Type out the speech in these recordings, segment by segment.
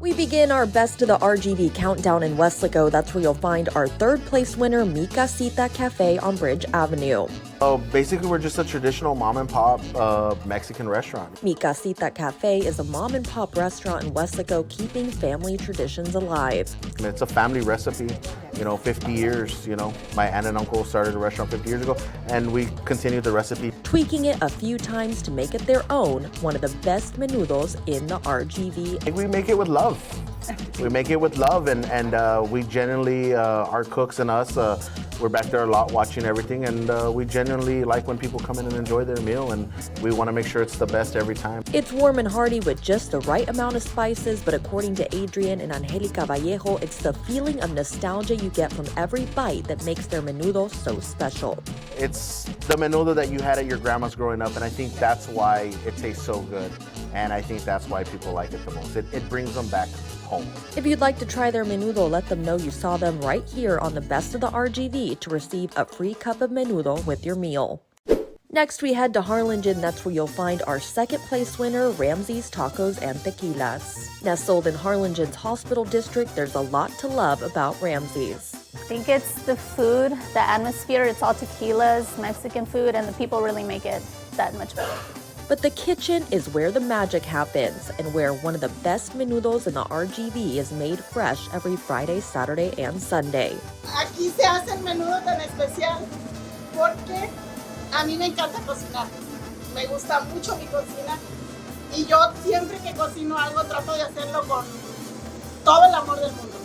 We begin our Best of the RGV countdown in Weslaco. That's where you'll find our third place winner, Mi Casita Cafe on Bridge Avenue. Basically, we're just a traditional mom and pop Mexican restaurant. Mi Casita Cafe is a mom and pop restaurant in Weslaco, keeping family traditions alive. It's a family recipe, 50 years, my aunt and uncle started a restaurant 50 years ago, and we continued the recipe. Tweaking it a few times to make it their own, one of the best menudos in the RGV. I think we make it with love. We make it with love, and we genuinely, our cooks and us, we're back there a lot watching everything, and we genuinely like when people come in and enjoy their meal, and we want to make sure it's the best every time. It's warm and hearty with just the right amount of spices, but according to Adrian and Angelica Vallejo, it's the feeling of nostalgia you get from every bite that makes their menudo so special. It's the menudo that you had at your grandma's growing up, and I think that's why it tastes so good, and I think that's why people like it the most. It brings them back home. If you'd like to try their menudo, let them know you saw them right here on the Best of the RGV to receive a free cup of menudo with your meal. Next, we head to Harlingen. That's where you'll find our second place winner, Ramsey's Tacos and Tequilas. Nestled in Harlingen's Hospital District, there's a lot to love about Ramsey's. I think it's the food, the atmosphere. It's all tequilas, Mexican food, and the people really make it that much better. But the kitchen is where the magic happens, and where one of the best menudos in the RGV is made fresh every Friday, Saturday, and Sunday. Aquí se hace el menudo tan especial porque a mí me encanta cocinar. Me gusta mucho mi cocina y yo siempre que cocino algo trato de hacerlo con todo el amor del mundo.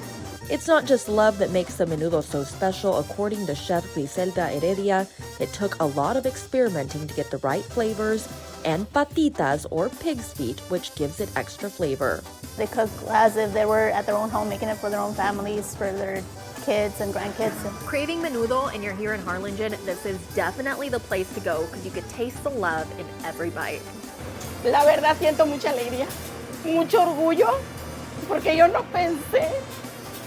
It's not just love that makes the menudo so special. According to Chef Griselda Heredia, it took a lot of experimenting to get the right flavors, and patitas, or pig's feet, which gives it extra flavor. They cook as if they were at their own home, making it for their own families, for their kids and grandkids. Craving menudo and you're here in Harlingen, this is definitely the place to go because you could taste the love in every bite. La verdad siento mucha alegría, mucho orgullo, porque yo no pensé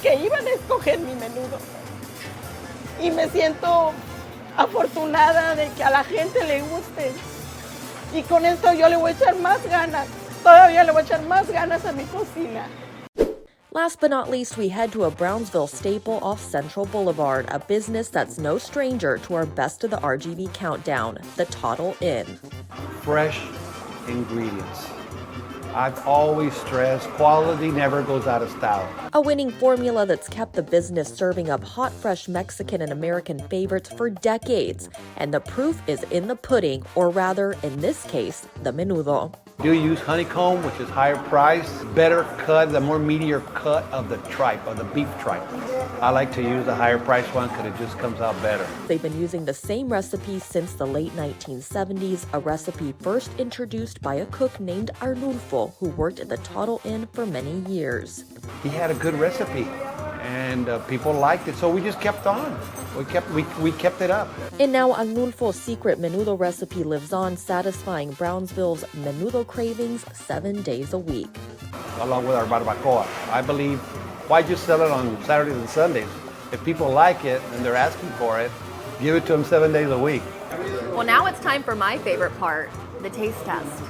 que iban a escoger mi menudo. Y me siento afortunada de que a la gente le guste. Y con esto yo le voy a echar más ganas. Todavía le voy a echar más ganas a mi cocina. Last but not least, we head to a Brownsville staple off Central Boulevard, a business that's no stranger to our Best of the RGV countdown, the Toddle Inn. Fresh ingredients. I've always stressed quality never goes out of style. A winning formula that's kept the business serving up hot, fresh Mexican and American favorites for decades. And the proof is in the pudding, or rather, in this case, the menudo. Do use honeycomb, which is higher price, better cut, the more meatier cut of the tripe, of the beef tripe. I like to use the higher price one because it just comes out better. They've been using the same recipe since the late 1970s, a recipe first introduced by a cook named Arnulfo, who worked at the Toddle Inn for many years. He had a good recipe, and people liked it, so we just kept on. We kept it up. And now Arnulfo's secret menudo recipe lives on, satisfying Brownsville's menudo cravings 7 days a week. Along with our barbacoa. I believe, why just sell it on Saturdays and Sundays? If people like it and they're asking for it, give it to them 7 days a week. Well, now it's time for my favorite part, the taste test.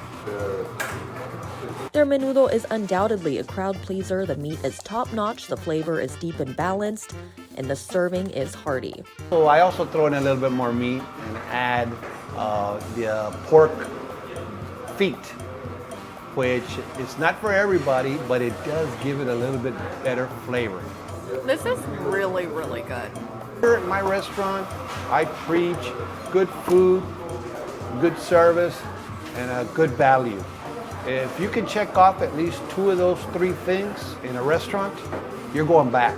Their menudo is undoubtedly a crowd pleaser. The meat is top-notch, the flavor is deep and balanced, and the serving is hearty. So I also throw in a little bit more meat and add the pork feet, which is not for everybody, but it does give it a little bit better flavor. This is really, really good. Here at my restaurant, I preach good food, good service, and a good value. If you can check off at least 2 of those 3 things in a restaurant, you're going back.